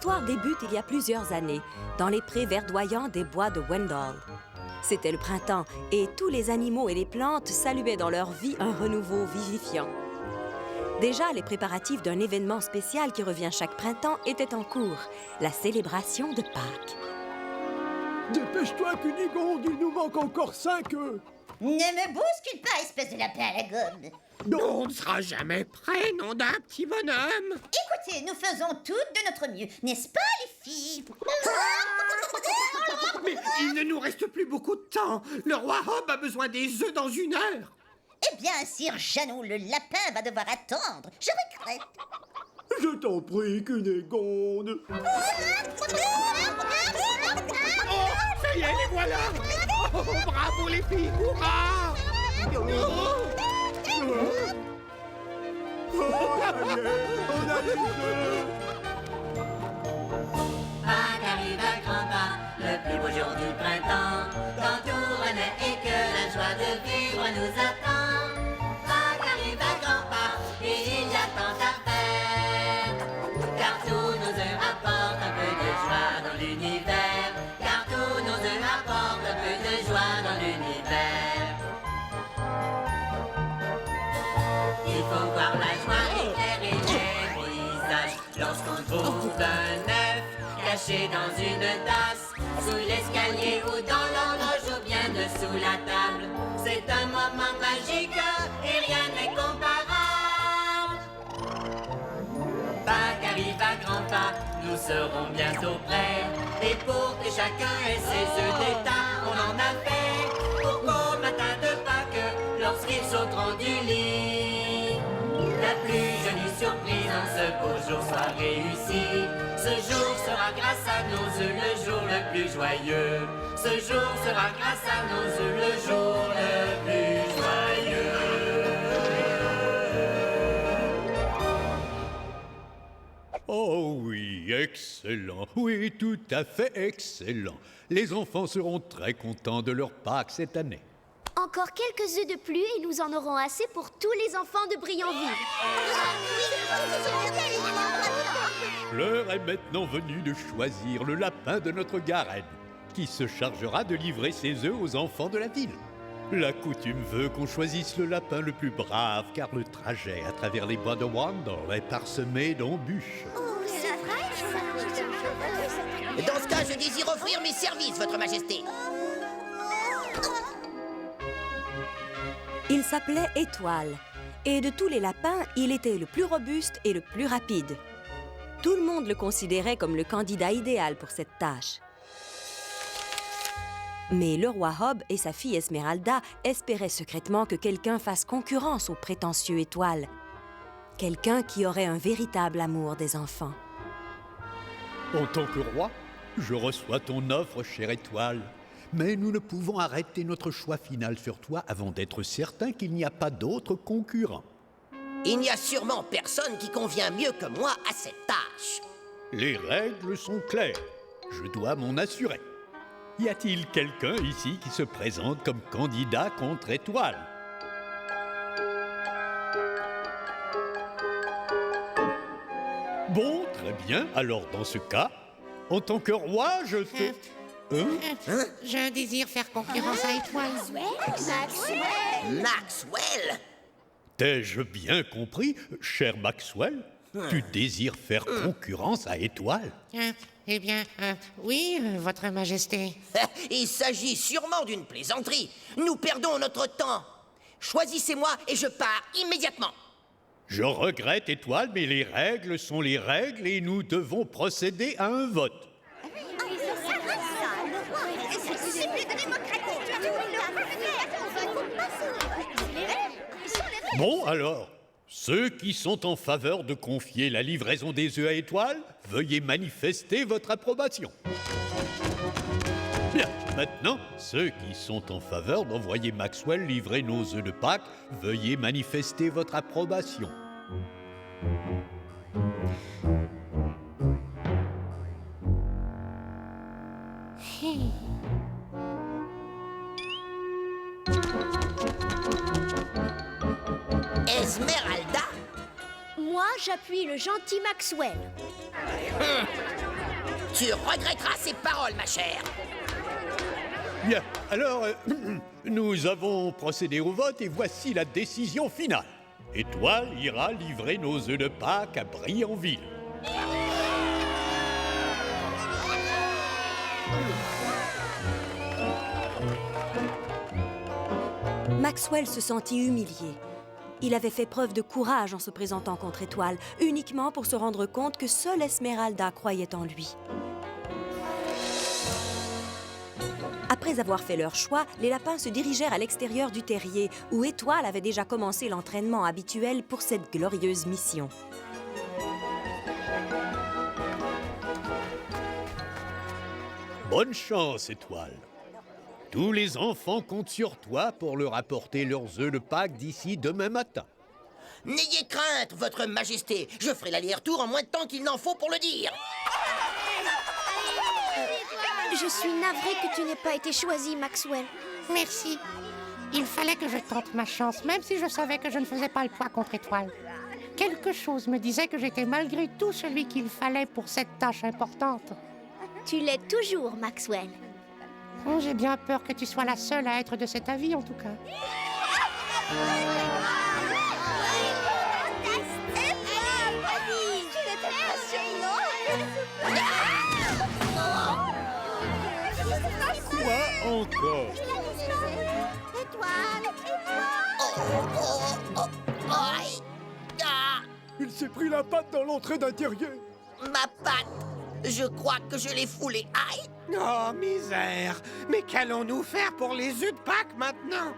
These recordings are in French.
L'histoire débute il y a plusieurs années, dans les prés verdoyants des bois de Wendell. C'était le printemps et tous les animaux et les plantes saluaient dans leur vie un renouveau vivifiant. Déjà, les préparatifs d'un événement spécial qui revient chaque printemps étaient en cours, la célébration de Pâques. Dépêche-toi, Cunégonde, il nous manque encore 5 œufs. Ne me bouscule pas, espèce de lapin à la gomme. On ne sera jamais prêt, nom d'un petit bonhomme. Écoutez, nous faisons toutes de notre mieux, n'est-ce pas, les filles? Mais il ne nous reste plus beaucoup de temps. Le roi Hob a besoin des œufs dans 1 heure. Eh bien, sire Janou, le lapin va devoir attendre. Je regrette. Je t'en prie, Cunégonde. Oh, ça y est, les voilà. Oh, bravo les filles, hurrah. On a les œufs. Pâques arrive à grands pas, le plus beau jour du printemps, quand tout renaît et que la joie de vivre nous attend. Pâques arrive à grands pas, et il y a tant à faire, car tous nos œufs apportent un peu de joie dans l'univers, car tous nos œufs apportent un peu de joie dans l'univers. Il faut voir la joie éclairer les visages lorsqu'on trouve un œuf caché dans une tasse, sous l'escalier ou dans l'horloge ou bien dessous la table. C'est un moment magique et rien n'est comparable. Pâques arrive à grands pas, nous serons bientôt prêts. Et pour que chacun ait ses œufs d'état, on en a fait pour qu'au matin de Pâques, lorsqu'ils sauteront du lit, la plus jolie surprise en ce beau jour soit réussie. Ce jour sera grâce à nos œufs le jour le plus joyeux. Ce jour sera grâce à nos œufs le jour le plus joyeux. Oh oui, excellent. Oui, tout à fait excellent. Les enfants seront très contents de leur Pâques cette année. Encore quelques œufs de plus et nous en aurons assez pour tous les enfants de Brionville. L'heure est maintenant venue de choisir le lapin de notre garenne, qui se chargera de livrer ses œufs aux enfants de la ville. La coutume veut qu'on choisisse le lapin le plus brave, car le trajet à travers les bois de Wendell est parsemé d'embûches. Dans ce cas, je désire offrir mes services, votre majesté. Il s'appelait Étoile, et de tous les lapins, il était le plus robuste et le plus rapide. Tout le monde le considérait comme le candidat idéal pour cette tâche. Mais le roi Hob et sa fille Esmeralda espéraient secrètement que quelqu'un fasse concurrence au prétentieux Étoile. Quelqu'un qui aurait un véritable amour des enfants. En tant que roi, je reçois ton offre, chère Étoile. Mais nous ne pouvons arrêter notre choix final sur toi avant d'être certains qu'il n'y a pas d'autres concurrents. Il n'y a sûrement personne qui convient mieux que moi à cette tâche. Les règles sont claires. Je dois m'en assurer. Y a-t-il quelqu'un ici qui se présente comme candidat contre Étoile? Bon, très bien. Alors, dans ce cas, en tant que roi, je te... Je désire faire concurrence à Étoile. Maxwell? T'ai-je bien compris, cher Maxwell? Tu désires faire concurrence à Étoile? Eh bien, oui, votre majesté. Il s'agit sûrement d'une plaisanterie. Nous perdons notre temps. Choisissez-moi et je pars immédiatement. Je regrette, Étoile, mais les règles sont les règles et nous devons procéder à un vote. Bon, alors, ceux qui sont en faveur de confier la livraison des œufs à Étoile, veuillez manifester votre approbation. Bien, maintenant, ceux qui sont en faveur d'envoyer Maxwell livrer nos œufs de Pâques, veuillez manifester votre approbation. Esmeralda? Moi, j'appuie le gentil Maxwell. Tu regretteras ces paroles, ma chère. Bien, alors, nous avons procédé au vote et voici la décision finale. Étoile ira livrer nos œufs de Pâques à Brianville. Maxwell se sentit humilié. Il avait fait preuve de courage en se présentant contre Étoile, uniquement pour se rendre compte que seule Esmeralda croyait en lui. Après avoir fait leur choix, les lapins se dirigèrent à l'extérieur du terrier, où Étoile avait déjà commencé l'entraînement habituel pour cette glorieuse mission. Bonne chance, Étoile. Tous les enfants comptent sur toi pour leur apporter leurs œufs de Pâques d'ici demain matin. N'ayez crainte, votre majesté. Je ferai l'aller-retour en moins de temps qu'il n'en faut pour le dire. Je suis navrée que tu n'aies pas été choisi, Maxwell. Merci. Il fallait que je tente ma chance, même si je savais que je ne faisais pas le poids contre Étoile. Quelque chose me disait que j'étais malgré tout celui qu'il fallait pour cette tâche importante. Tu l'es toujours, Maxwell. Oh, j'ai bien peur que tu sois la seule à être de cet avis, en tout cas. Quoi encore? Aïe. Ah, Il s'est pris la patte dans l'entrée d'un terrier. ma patte. Je crois que je l'ai foulée. Aïe. Oh, misère! Mais qu'allons-nous faire pour les œufs de Pâques maintenant?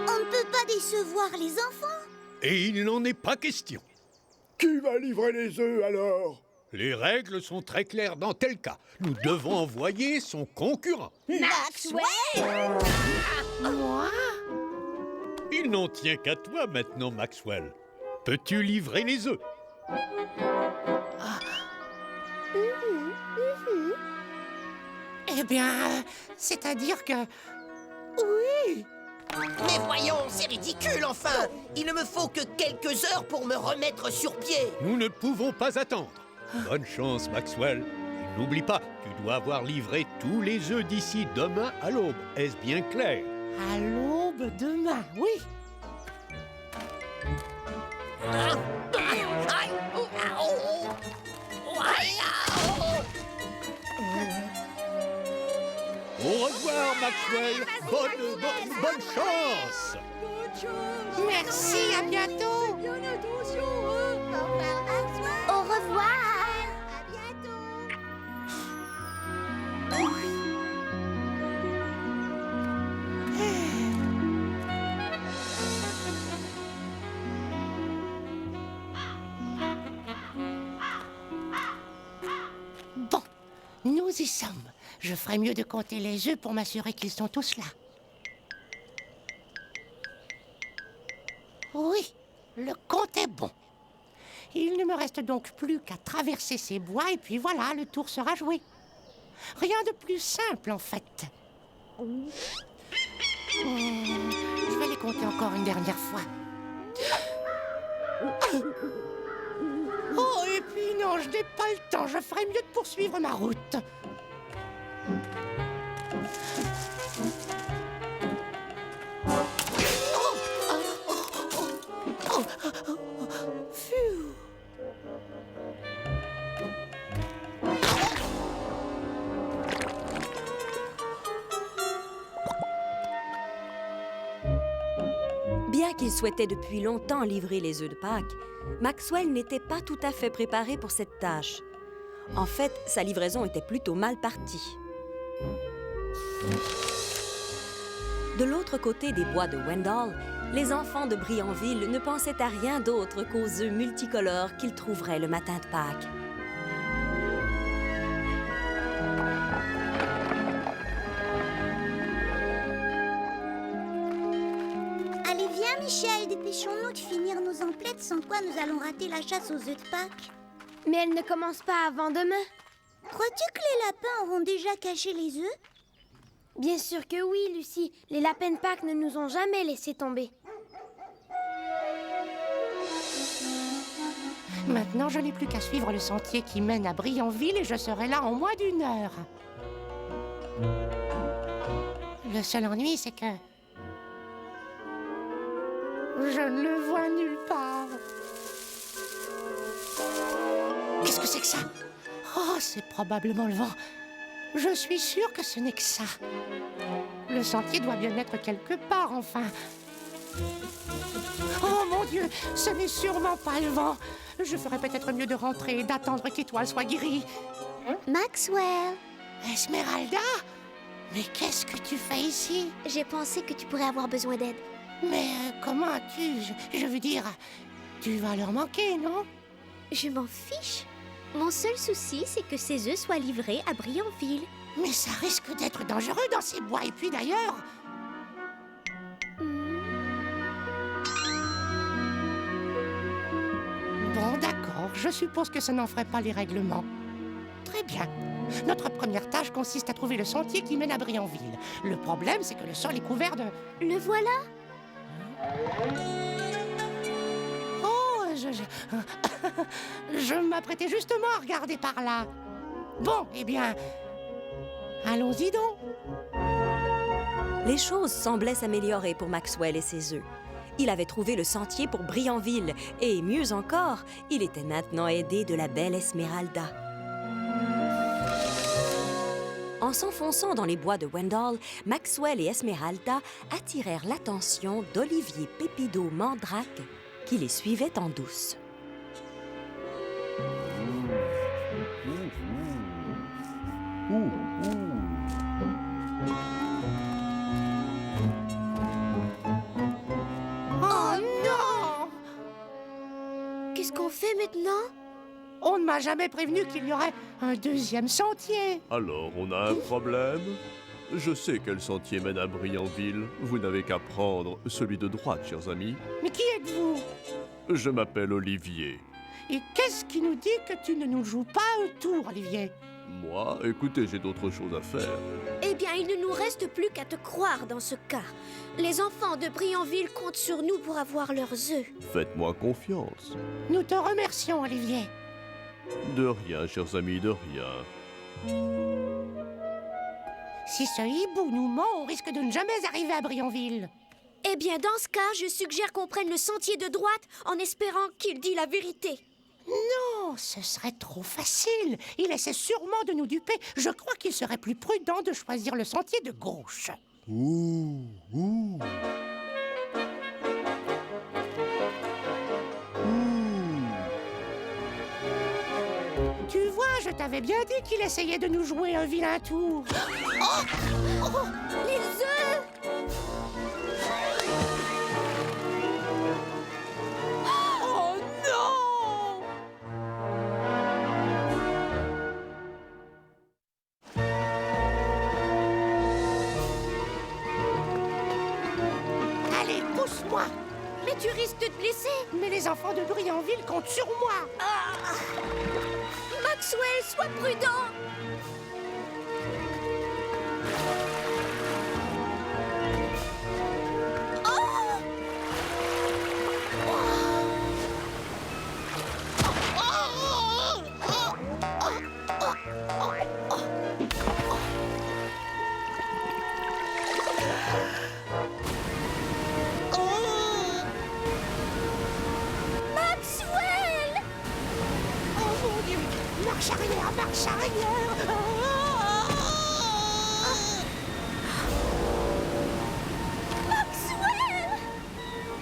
On ne peut pas décevoir les enfants. Et il n'en est pas question. Qui va livrer les œufs alors? Les règles sont très claires dans tel cas. Nous devons envoyer son concurrent. Maxwell! Moi? Il n'en tient qu'à toi maintenant, Maxwell. Peux-tu livrer les œufs? Eh bien, c'est-à-dire que... Oui! Mais voyons, c'est ridicule, enfin. Il ne me faut que quelques heures pour me remettre sur pied. Nous ne pouvons pas attendre. Bonne chance, Maxwell. Et n'oublie pas, tu dois avoir livré tous les œufs d'ici demain à l'aube. Est-ce bien clair? À l'aube demain, oui. Aïe, aïe, oh, aïe, Au revoir, Maxwell. Bonne chance. Merci, à bientôt. Au revoir! Bon, nous y sommes. Je ferai mieux de compter les œufs pour m'assurer qu'ils sont tous là. Oui, le compte est bon. Il ne me reste donc plus qu'à traverser ces bois et puis voilà, le tour sera joué. Rien de plus simple en fait. Je vais les compter encore une dernière fois. Oh, et puis non, je n'ai pas le temps. Je ferai mieux de poursuivre ma route. Phew. Bien qu'il souhaitait depuis longtemps livrer les œufs de Pâques, Maxwell n'était pas tout à fait préparé pour cette tâche. En fait, sa livraison était plutôt mal partie. De l'autre côté des bois de Wendell, les enfants de Brianville ne pensaient à rien d'autre qu'aux œufs multicolores qu'ils trouveraient le matin de Pâques. Allez, viens, Michel, dépêchons-nous de finir nos emplettes, sans quoi nous allons rater la chasse aux œufs de Pâques. Mais elle ne commence pas avant demain. Crois-tu que les lapins auront déjà caché les œufs? Bien sûr que oui, Lucie. Les lapins de Pâques ne nous ont jamais laissé tomber. Maintenant, je n'ai plus qu'à suivre le sentier qui mène à Brionville et je serai là en moins d'1 heure. Le seul ennui, c'est que... je ne le vois nulle part. Qu'est-ce que c'est que ça? Oh, c'est probablement le vent. Je suis sûre que ce n'est que ça. Le sentier doit bien être quelque part, enfin. Oh mon Dieu, ce n'est sûrement pas le vent. Je ferais peut-être mieux de rentrer et d'attendre qu'Étoile soit guérie. Maxwell, Esmeralda? Mais qu'est-ce que tu fais ici? j'ai pensé que tu pourrais avoir besoin d'aide. Mais comment as-tu... je veux dire, tu vas leur manquer, non? Je m'en fiche. Mon seul souci, c'est que ces œufs soient livrés à Brionville. Mais ça risque d'être dangereux dans ces bois. Et puis d'ailleurs... Bon, d'accord. Je suppose que ça n'en ferait pas les règlements. Très bien. Notre première tâche consiste à trouver le sentier qui mène à Brionville. Le problème, c'est que le sol est couvert de... Le voilà. Oh, je m'apprêtais justement à regarder par là. Bon, eh bien... allons-y donc. Les choses semblaient s'améliorer pour Maxwell et ses œufs. Il avait trouvé le sentier pour Brionville et, mieux encore, il était maintenant aidé de la belle Esmeralda. En s'enfonçant dans les bois de Wendell, Maxwell et Esmeralda attirèrent l'attention d'Olivier Pépido Mandrake, qui les suivait en douce. Oh non! Qu'est-ce qu'on fait maintenant? On ne m'a jamais prévenu qu'il y aurait un deuxième sentier. Alors, on a un problème? Je sais quel sentier mène à Brionville. Vous n'avez qu'à prendre celui de droite, chers amis. Mais qui êtes-vous? Je m'appelle Olivier. Et qu'est-ce qui nous dit que tu ne nous joues pas un tour, Olivier? Moi, écoutez, j'ai d'autres choses à faire. Eh bien, il ne nous reste plus qu'à te croire dans ce cas. Les enfants de Brionville comptent sur nous pour avoir leurs œufs. Faites-moi confiance. Nous te remercions, Olivier. De rien, chers amis, de rien. Si ce hibou nous ment, on risque de ne jamais arriver à Brionville. Eh bien, dans ce cas, je suggère qu'on prenne le sentier de droite en espérant qu'il dit la vérité. Non, ce serait trop facile. Il essaie sûrement de nous duper. Je crois qu'il serait plus prudent de choisir le sentier de gauche. Tu vois, je t'avais bien dit qu'il essayait de nous jouer un vilain tour. Les œufs! Oh non! Allez, pousse-moi! Mais tu risques de te blesser! Mais les enfants de Brionville comptent sur moi! Maxwell, sois prudent! Maxwell! Oh mon Dieu! Marche arrière, marche arrière! Maxwell!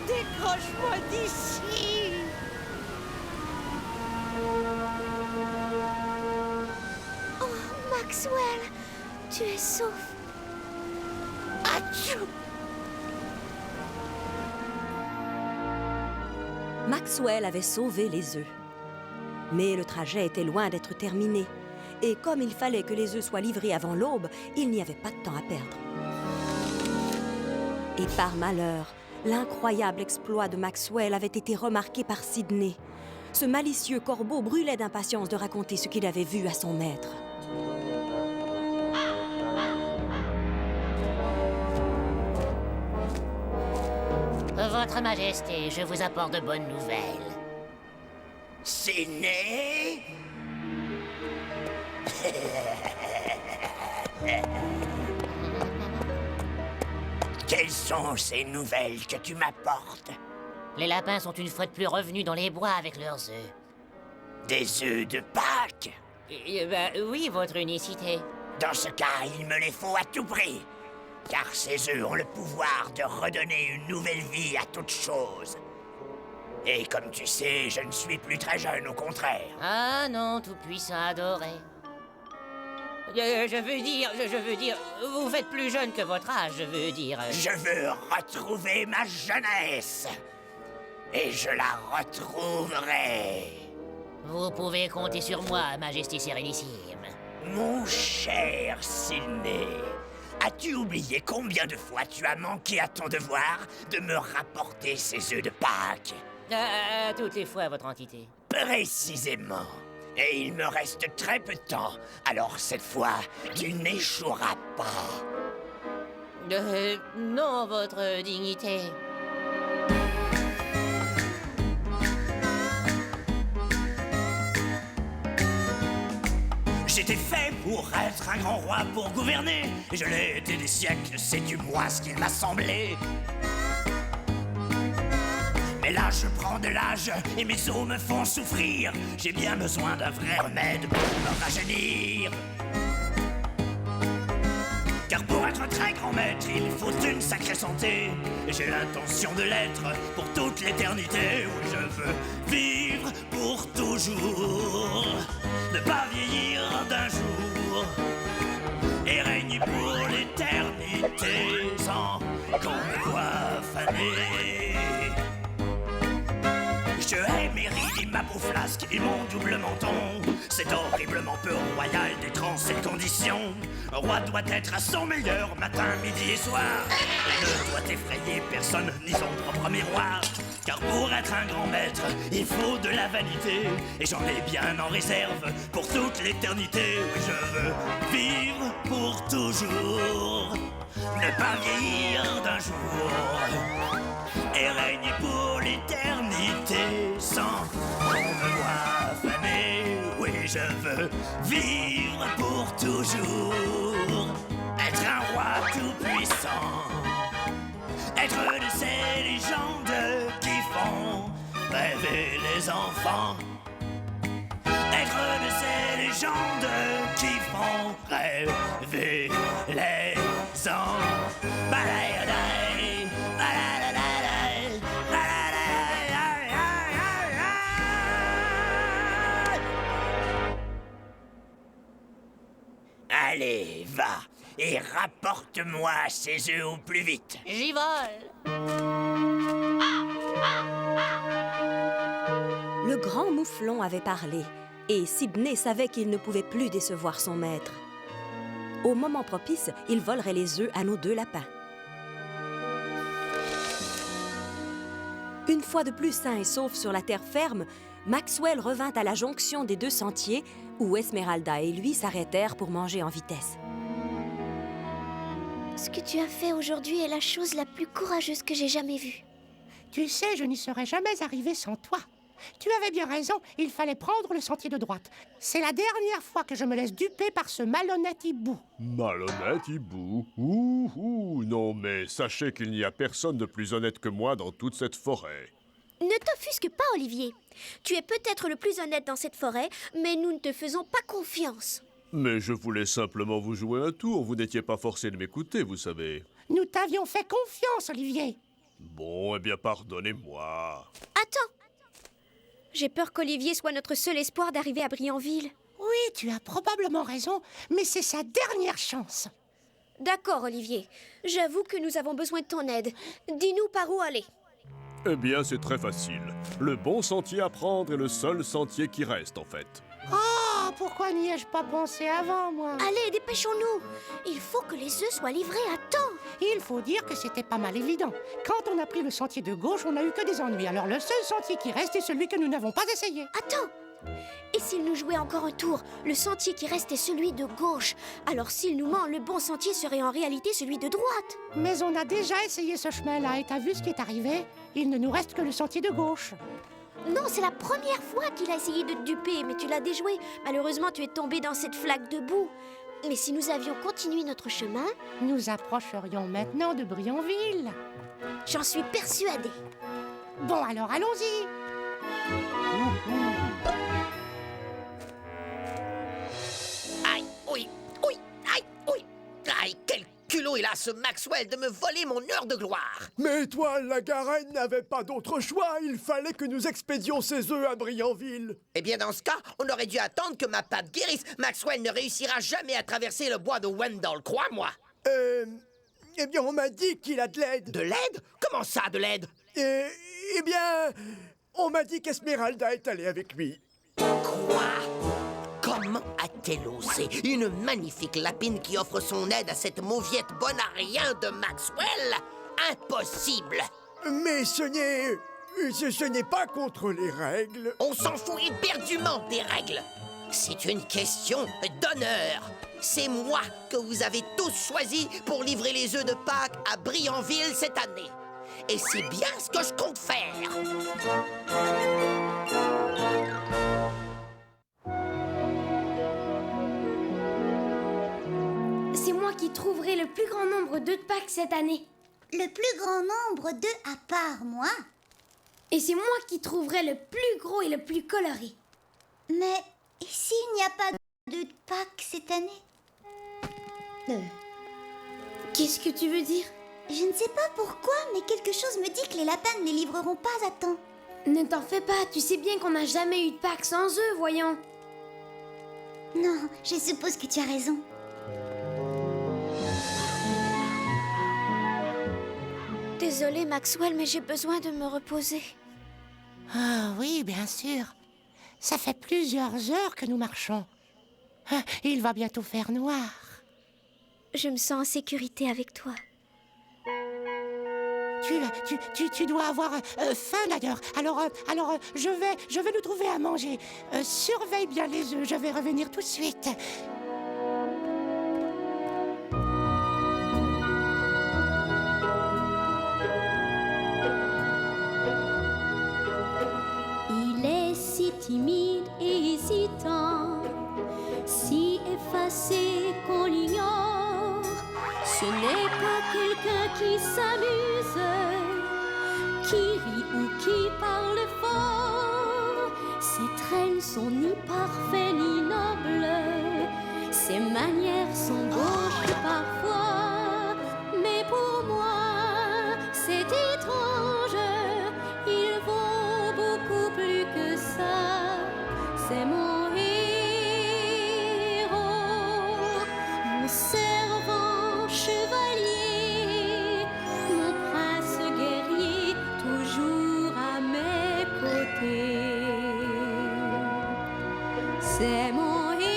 Décroche-moi d'ici! Oh, Maxwell, tu es sauf. Atchou! Maxwell avait sauvé les œufs. Mais le trajet était loin d'être terminé. Et comme il fallait que les œufs soient livrés avant l'aube, il n'y avait pas de temps à perdre. Et par malheur, l'incroyable exploit de Maxwell avait été remarqué par Sydney. Ce malicieux corbeau brûlait d'impatience de raconter ce qu'il avait vu à son maître. Votre Majesté, je vous apporte de bonnes nouvelles. Sidney? Quelles sont ces nouvelles que tu m'apportes? Les lapins sont une fois de plus revenus dans les bois avec leurs œufs. Des œufs de Pâques? Oui, votre unicité. Dans ce cas, il me les faut à tout prix. Car ces œufs ont le pouvoir de redonner une nouvelle vie à toute chose. Et comme tu sais, je ne suis plus très jeune, au contraire. Ah non, tout-puissant adoré. Je veux dire, vous faites plus jeune que votre âge, je veux dire. Je veux retrouver ma jeunesse. Et je la retrouverai. Vous pouvez compter sur moi, Majesté Sérénissime. Mon cher Sidney, as-tu oublié combien de fois tu as manqué à ton devoir de me rapporter ces œufs de Pâques? Toutes les fois, votre entité. Précisément. Et il me reste très peu de temps. Alors cette fois, tu n'échoueras pas. Non, votre dignité. J'étais fait pour être un grand roi pour gouverner. Et je l'ai été des siècles, sais-tu moi ce qu'il m'a semblé? Mais là je prends de l'âge et mes os me font souffrir. J'ai bien besoin d'un vrai remède pour me rajeunir. Car pour être un très grand maître, il faut une sacrée santé. Et j'ai l'intention de l'être pour toute l'éternité. Oui, je veux vivre pour toujours, ne pas vieillir d'un jour, et régner pour l'éternité sans qu'on me voie faner. Je hais mes rides et ma peau flasque et mon double menton. C'est horriblement peu royal d'être en cette condition. Un roi doit être à son meilleur matin, midi et soir. Il ne doit effrayer personne ni son propre miroir. Car pour être un grand maître, il faut de la vanité. Et j'en ai bien en réserve pour toute l'éternité. Oui, je veux vivre pour toujours, ne pas vieillir d'un jour, et régner pour l'éternité sans qu'on me voie faner. Oui, je veux vivre pour toujours, être un roi tout-puissant, être de ces légendes qui font rêver les enfants, être de ces légendes qui font rêver les enfants. Allez, va, et rapporte-moi ces œufs au plus vite. J'y vole. Le grand mouflon avait parlé, et Sidney savait qu'il ne pouvait plus décevoir son maître. Au moment propice, il volerait les œufs à nos deux lapins. Une fois de plus sain et sauf sur la terre ferme, Maxwell revint à la jonction des deux sentiers où Esmeralda et lui s'arrêtèrent pour manger en vitesse. Ce que tu as fait aujourd'hui est la chose la plus courageuse que j'ai jamais vue. Tu sais, je n'y serais jamais arrivé sans toi. Tu avais bien raison, il fallait prendre le sentier de droite. C'est la dernière fois que je me laisse duper par ce malhonnête hibou. Malhonnête hibou? Ouh, non mais sachez qu'il n'y a personne de plus honnête que moi dans toute cette forêt. Ne t'offusque pas, Olivier. Tu es peut-être le plus honnête dans cette forêt, mais nous ne te faisons pas confiance. Mais je voulais simplement vous jouer un tour, vous n'étiez pas forcé de m'écouter, vous savez. Nous t'avions fait confiance, Olivier. Bon, eh bien pardonnez-moi. Attends. J'ai peur qu'Olivier soit notre seul espoir d'arriver à Brianville. Oui, tu as probablement raison, mais c'est sa dernière chance. D'accord, Olivier. J'avoue que nous avons besoin de ton aide. Dis-nous par où aller. Eh bien, c'est très facile. Le bon sentier à prendre est le seul sentier qui reste, en fait. Oh, pourquoi n'y ai-je pas pensé avant, moi? Allez, dépêchons-nous. Il faut que les œufs soient livrés à temps. Il faut dire que c'était pas mal évident. Quand on a pris le sentier de gauche, on n'a eu que des ennuis. Alors le seul sentier qui reste est celui que nous n'avons pas essayé. Attends. Et s'il nous jouait encore un tour, le sentier qui reste est celui de gauche. Alors s'il nous ment, le bon sentier serait en réalité celui de droite. Mais on a déjà essayé ce chemin-là et t'as vu ce qui est arrivé? Il ne nous reste que le sentier de gauche. Non, c'est la première fois qu'il a essayé de te duper, mais tu l'as déjoué. Malheureusement, tu es tombé dans cette flaque de boue. Mais si nous avions continué notre chemin... Nous approcherions maintenant de Brionville. J'en suis persuadée. Bon, alors allons-y. Aïe, oui, oui, aïe, oui. Aïe, quel culot il a ce Maxwell de me voler mon heure de gloire. Mais toi, la Garenne n'avait pas d'autre choix. Il fallait que nous expédions ses œufs à Brionville. Eh bien, dans ce cas, on aurait dû attendre que ma patte guérisse. Maxwell ne réussira jamais à traverser le bois de Wendell, crois-moi. Eh bien, on m'a dit qu'il a de l'aide. De l'aide? Comment ça, de l'aide? Eh bien, on m'a dit qu'Esmeralda est allée avec lui. Quoi? Comment a-t-elle osé? Une magnifique lapine qui offre son aide à cette mauviette bonne à rien de Maxwell? Impossible! Mais ce n'est pas contre les règles. On s'en fout éperdument des règles. C'est une question d'honneur. C'est moi que vous avez tous choisi pour livrer les œufs de Pâques à Brionville cette année. Et c'est bien ce que je compte faire. C'est moi qui trouverai le plus grand nombre d'œufs de Pâques cette année. Le plus grand nombre d'œufs à part moi. Et c'est moi qui trouverai le plus gros et le plus coloré. Mais et s'il n'y a pas d'œufs de Pâques cette année? Qu'est-ce que tu veux dire? Je ne sais pas pourquoi, mais quelque chose me dit que les lapins ne les livreront pas à temps. Ne t'en fais pas, tu sais bien qu'on n'a jamais eu de Pâques sans œufs, voyons. Non, je suppose que tu as raison. Désolée, Maxwell, mais j'ai besoin de me reposer. Ah oui, bien sûr. Ça fait plusieurs heures que nous marchons. Ah, il va bientôt faire noir. Je me sens en sécurité avec toi. Tu dois avoir faim d'ailleurs. Alors, je vais nous trouver à manger. Surveille bien les œufs, je vais revenir tout de suite. Il est si timide et hésitant, si effacé qu'on l'ignore. Ce n'est pas quelqu'un qui s'amuse, qui rit ou qui parle fort. Ses traits ne sont ni parfaits ni nobles, ses manières sont gauches parfois. Mais pour moi, c'est étrange, il vaut beaucoup plus que ça. C'est mon héros, mon servant chevalier, mon prince guerrier, toujours à mes côtés. C'est mon héros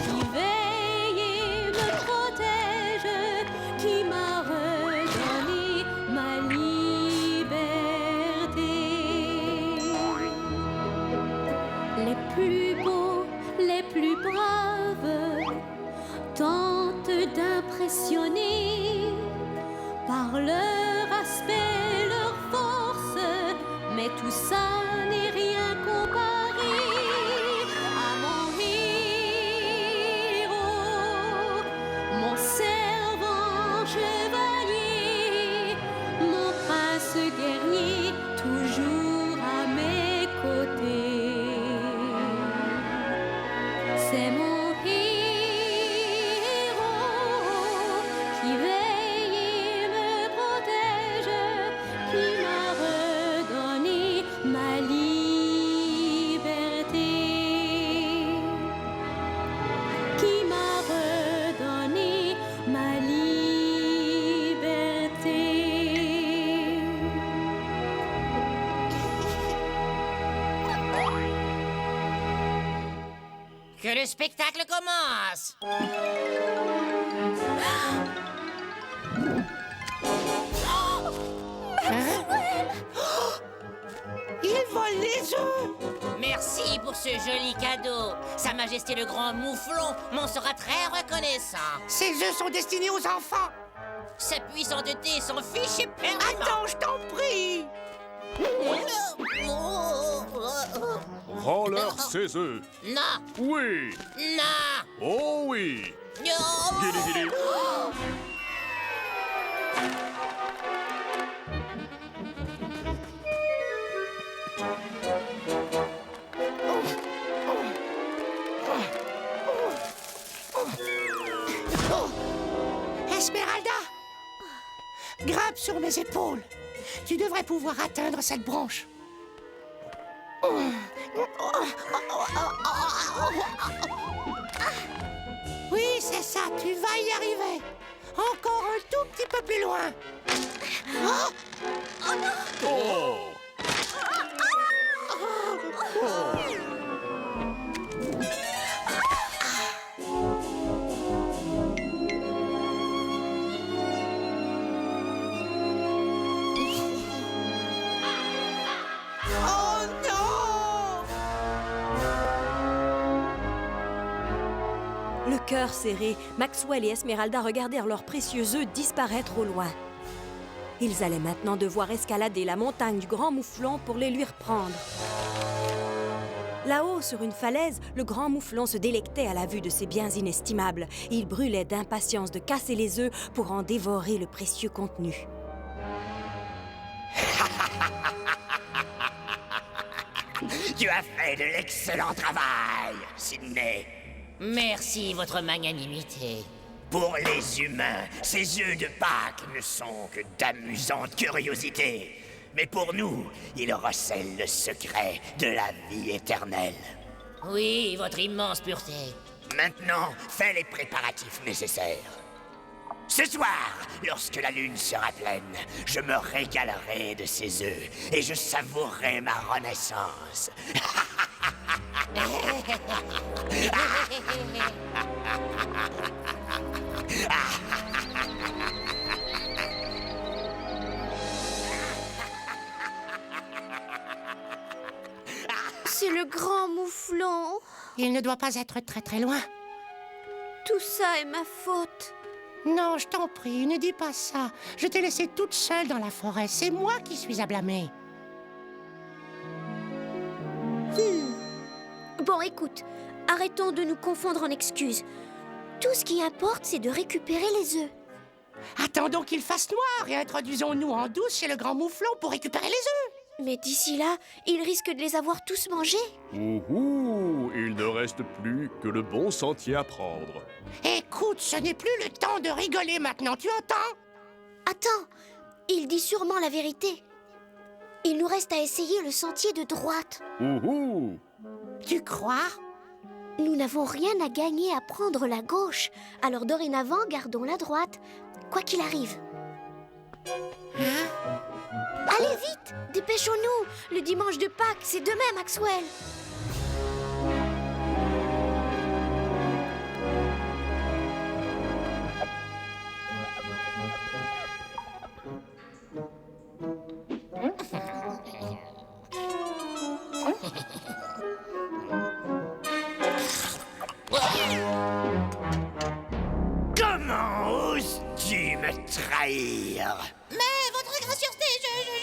qui veille et me protège, qui m'a redonné ma liberté. Les plus beaux, les plus braves tentent d'impressionner par leur aspect, leur force, mais tout ça n'est rien comparé à mon héros, mon servant chevalier, mon prince guerrier, toujours à mes côtés. C'est mon héros qui veille et me protège, qui m'a redonné ma liberté, qui m'a redonné ma liberté. Que le spectacle commence! Il vole les œufs! Merci pour ce joli cadeau. Sa Majesté le Grand Mouflon m'en sera très reconnaissant. Ces œufs sont destinés aux enfants. Sa puissanteté s'en fiche éperdument. Attends, je t'en prie. Rends-leur ses œufs. Non, Oui. non, Oh oui. non. Gili gili. Esmeralda! Grimpe sur mes épaules. Tu devrais pouvoir atteindre cette branche. Oui, c'est ça, tu vas y arriver. Encore un tout petit peu plus loin. Oh. Oh non! Le cœur serré, Maxwell et Esmeralda regardèrent leurs précieux œufs disparaître au loin. Ils allaient maintenant devoir escalader la montagne du Grand Mouflon pour les lui reprendre. Là-haut, sur une falaise, le Grand Mouflon se délectait à la vue de ces biens inestimables. Il brûlait d'impatience de casser les œufs pour en dévorer le précieux contenu. Tu as fait de l'excellent travail, Sydney. Merci, votre magnanimité. Pour les humains, ces œufs de Pâques ne sont que d'amusantes curiosités. Mais pour nous, ils recèlent le secret de la vie éternelle. Oui, votre immense pureté. Maintenant, fais les préparatifs nécessaires. Ce soir, lorsque la lune sera pleine, je me régalerai de ces œufs et je savourerai ma renaissance. C'est le Grand Mouflon. Il ne doit pas être très très loin. Tout ça est ma faute. Non, je t'en prie, ne dis pas ça. Je t'ai laissée toute seule dans la forêt. C'est moi qui suis à blâmer. Bon, écoute, arrêtons de nous confondre en excuses. Tout ce qui importe, c'est de récupérer les œufs. Attendons qu'il fasse noir et introduisons-nous en douce chez le Grand Mouflon pour récupérer les œufs. Mais d'ici là, il risque de les avoir tous mangés. Ouhou, il ne reste plus que le bon sentier à prendre. Écoute, ce n'est plus le temps de rigoler maintenant, tu entends? Attends, il dit sûrement la vérité. Il nous reste à essayer le sentier de droite. Ouhou. Tu crois? Nous n'avons rien à gagner à prendre la gauche. Alors dorénavant, gardons la droite, quoi qu'il arrive. Allez vite, dépêchons-nous. Le dimanche de Pâques, c'est demain, Maxwell. Comment oses-tu me trahir? Mais votre gracieuseté,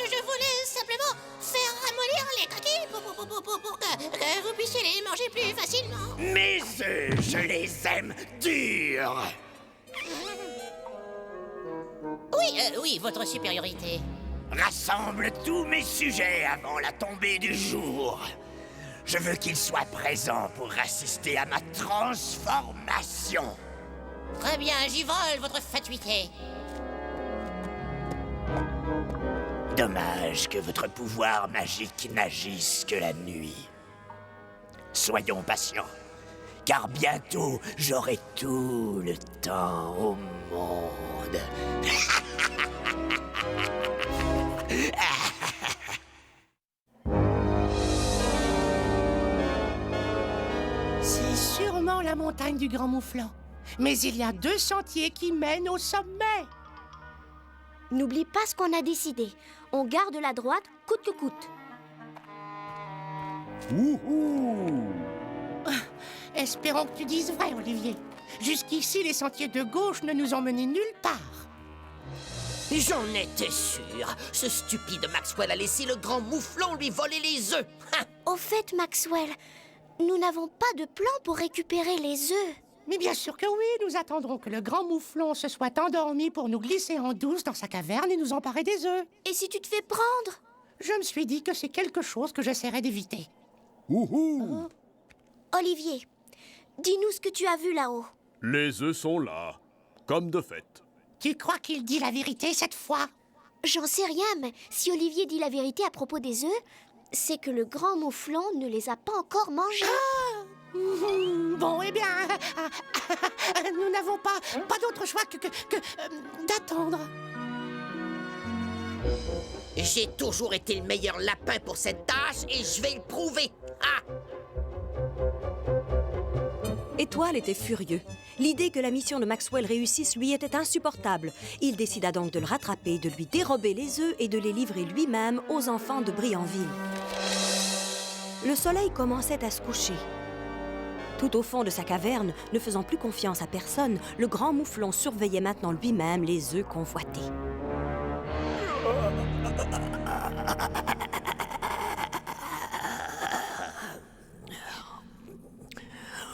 je voulais simplement faire ramollir les coquilles pour que vous puissiez les manger plus facilement. Mes œufs, je les aime durs. Oui, votre supériorité. Rassemble tous mes sujets avant la tombée du jour. Je veux qu'ils soient présents pour assister à ma transformation. Très bien, j'y vole, votre fatuité. Dommage que votre pouvoir magique n'agisse que la nuit. Soyons patients, car bientôt j'aurai tout le temps au monde. C'est sûrement la montagne du Grand Mouflon. Mais il y a 2 sentiers qui mènent au sommet. N'oublie pas ce qu'on a décidé. On garde la droite, coûte que coûte. Ouhou. Espérons que tu dises vrai, Olivier. Jusqu'ici, les sentiers de gauche ne nous ont menés nulle part. J'en étais sûr. Ce stupide Maxwell a laissé le grand mouflon lui voler les œufs. Au fait, Maxwell, nous n'avons pas de plan pour récupérer les œufs. Mais bien sûr que oui, nous attendrons que le grand mouflon se soit endormi pour nous glisser en douce dans sa caverne et nous emparer des œufs. Et si tu te fais prendre? Je me suis dit que c'est quelque chose que j'essaierai d'éviter. Olivier, dis-nous ce que tu as vu là-haut. Les œufs sont là, comme de fait. Tu crois qu'il dit la vérité cette fois? J'en sais rien, mais si Olivier dit la vérité à propos des œufs, c'est que le grand mouflon ne les a pas encore mangés. Bon, eh bien, nous n'avons pas d'autre choix que d'attendre. J'ai toujours été le meilleur lapin pour cette tâche et je vais le prouver. Étoile était furieux. L'idée que la mission de Maxwell réussisse lui était insupportable. Il décida donc de le rattraper, de lui dérober les œufs et de les livrer lui-même aux enfants de Brianville. Le soleil commençait à se coucher. Tout au fond de sa caverne, ne faisant plus confiance à personne, le grand mouflon surveillait maintenant lui-même les œufs convoités.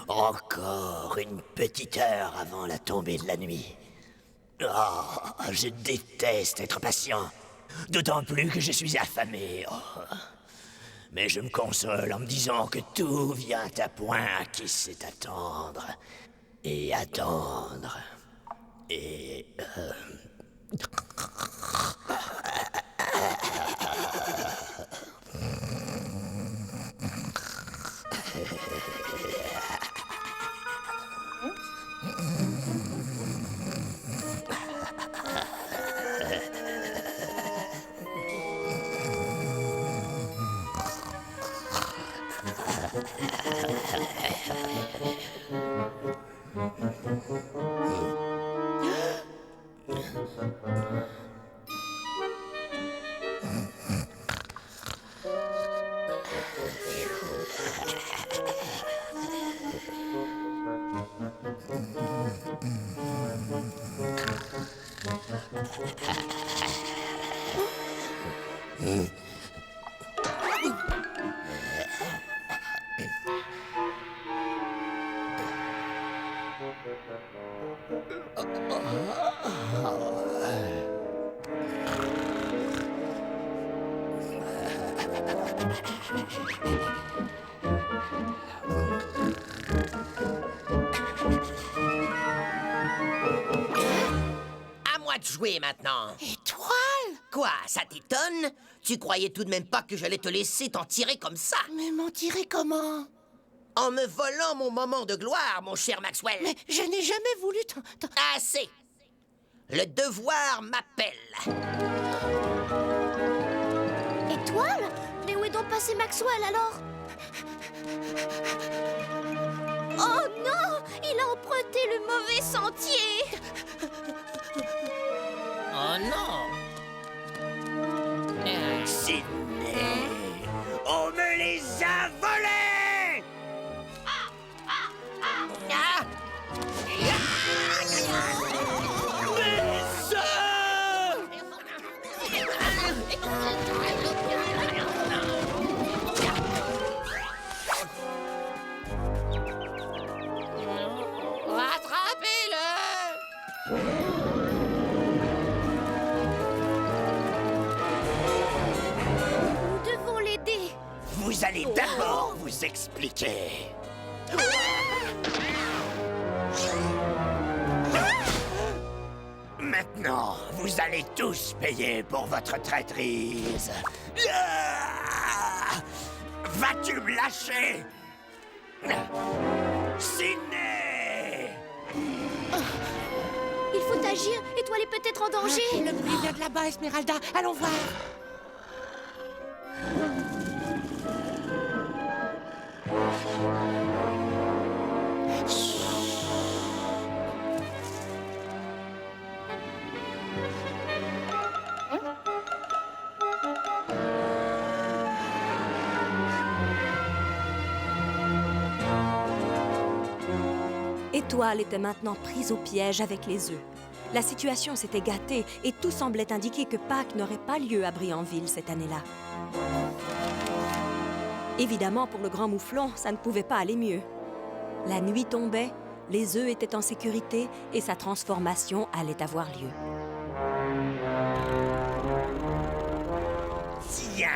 Encore une petite heure avant la tombée de la nuit. Oh, je déteste être patient. D'autant plus que je suis affamé. Oh. Mais je me console en me disant que tout vient à point à qui sait attendre. Et attendre. Et... À moi de jouer maintenant. Étoile? Quoi, ça t'étonne? Tu croyais tout de même pas que j'allais te laisser t'en tirer comme ça? Mais m'en tirer comment? En me volant mon moment de gloire, mon cher Maxwell. Mais je n'ai jamais voulu Assez. Le devoir m'appelle. Étoile? Mais où est donc passé Maxwell alors? Oh non! Il a emprunté le mauvais sentier! Oh non! Sydney, on me les a volés! Nous devons l'aider. Vous allez d'abord vous expliquer. Maintenant, vous allez tous payer pour votre traîtrise. Vas-tu me lâcher? Sydney! Il faut agir. Étoile est peut-être en danger. Le bruit vient de là-bas, Esmeralda. Allons voir. Étoile était maintenant prise au piège avec les œufs. La situation s'était gâtée et tout semblait indiquer que Pâques n'aurait pas lieu à Brianville cette année-là. Évidemment, pour le grand mouflon, ça ne pouvait pas aller mieux. La nuit tombait, les œufs étaient en sécurité et sa transformation allait avoir lieu. Tiens,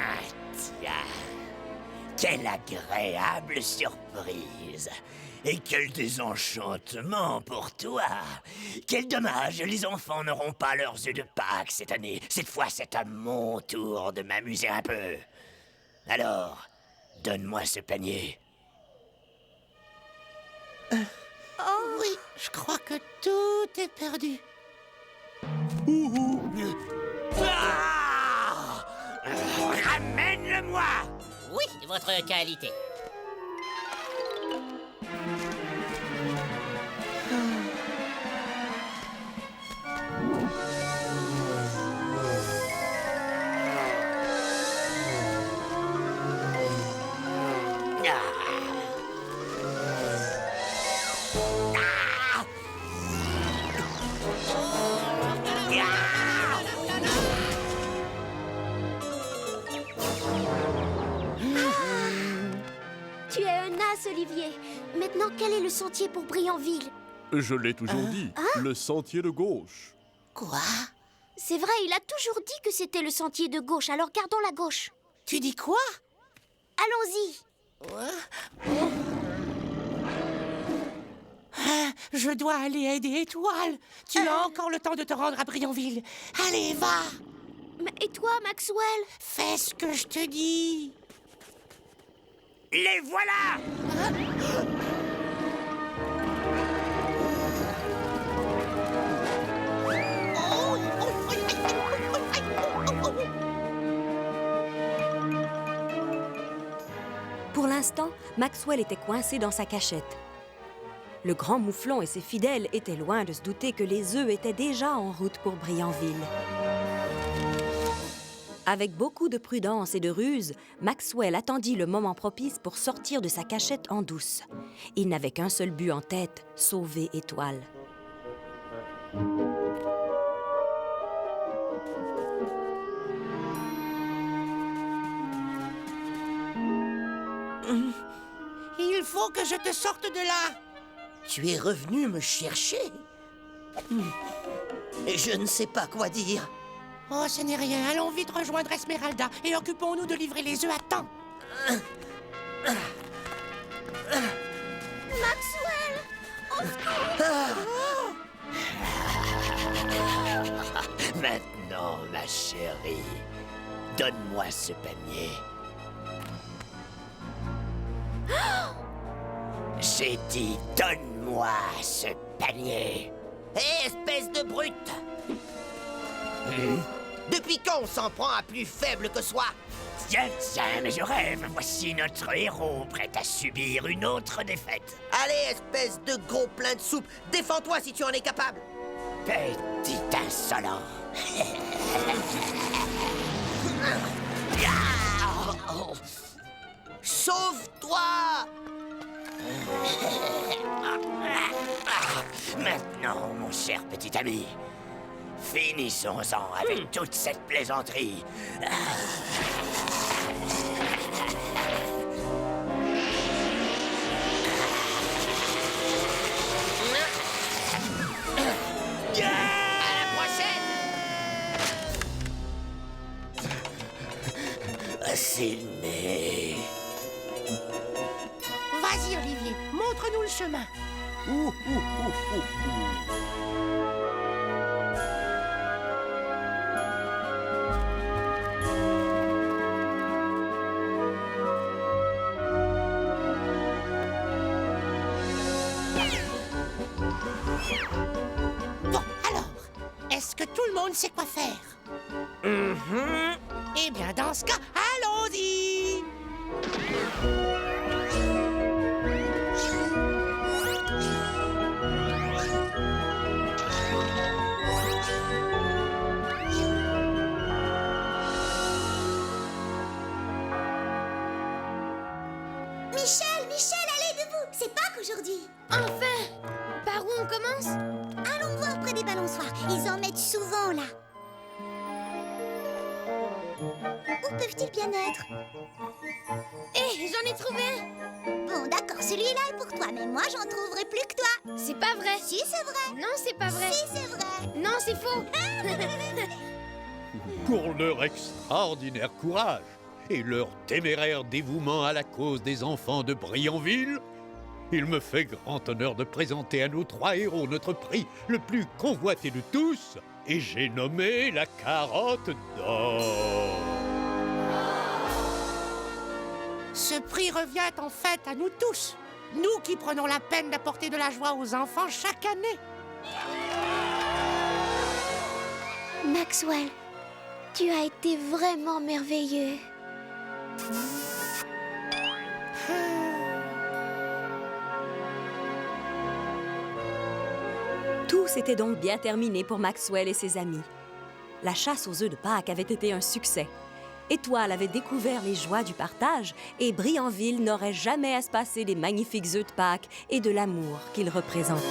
quelle agréable surprise! Et quel désenchantement pour toi! Quel dommage, les enfants n'auront pas leurs œufs de Pâques cette année. Cette fois, c'est à mon tour de m'amuser un peu. Alors, donne-moi ce panier. Oui, je crois que tout est perdu. Ah! Ramène-le-moi! Oui, votre qualité. Tu es un as, Olivier. Maintenant, quel est le sentier pour Brianville? Je l'ai toujours dit, le sentier de gauche. Quoi? C'est vrai, il a toujours dit que c'était le sentier de gauche, alors gardons la gauche. Tu dis quoi? Allons-y. Je dois aller aider Étoile. Tu as encore le temps de te rendre à Brianville. Allez, va. Et toi, Maxwell? Fais ce que je te dis. Les voilà! Pour l'instant, Maxwell était coincé dans sa cachette. Le grand mouflon et ses fidèles étaient loin de se douter que les œufs étaient déjà en route pour Brianville. Avec beaucoup de prudence et de ruse, Maxwell attendit le moment propice pour sortir de sa cachette en douce. Il n'avait qu'un seul but en tête, sauver Étoile. Il faut que je te sorte de là. Tu es revenu me chercher? Et je ne sais pas quoi dire. Oh, ce n'est rien. Allons vite rejoindre Esmeralda et occupons-nous de livrer les œufs à temps. Maxwell! Maintenant, ma chérie, donne-moi ce panier. J'ai dit, donne-moi ce panier. Hé, espèce de brute! Depuis quand on s'en prend à plus faible que soi? Tiens, mais je rêve. Voici notre héros prêt à subir une autre défaite. Allez, espèce de gros plein de soupe, défends-toi si tu en es capable. Petit insolent. Sauve-toi! Maintenant, mon cher petit ami, finissons-en avec toute cette plaisanterie. À la prochaine! Sydney. Vas-y, Olivier, montre-nous le chemin. Bon, alors, est-ce que tout le monde sait quoi faire? Eh bien, dans ce cas, allons-y! Michel, allez debout! C'est Pâques aujourd'hui! Enfin! Par où on commence? Allons voir près des balançoire. Ils en mettent souvent, là. Où peuvent-ils bien être? Hé, j'en ai trouvé un! Bon, d'accord, celui-là est pour toi, mais moi, j'en trouverai plus que toi. C'est pas vrai! Si, c'est vrai. Non, c'est pas vrai! Si, c'est vrai. Non, c'est faux! Pour leur extraordinaire courage et leur téméraire dévouement à la cause des enfants de Brianville, il me fait grand honneur de présenter à nos 3 héros notre prix le plus convoité de tous, et j'ai nommé la carotte d'or. Ce prix revient en fait à nous tous, nous qui prenons la peine d'apporter de la joie aux enfants chaque année. Maxwell, tu as été vraiment merveilleux. Tout s'était donc bien terminé pour Maxwell et ses amis. La chasse aux œufs de Pâques avait été un succès. Étoile avait découvert les joies du partage et Brianville n'aurait jamais à se passer des magnifiques œufs de Pâques et de l'amour qu'ils représentaient.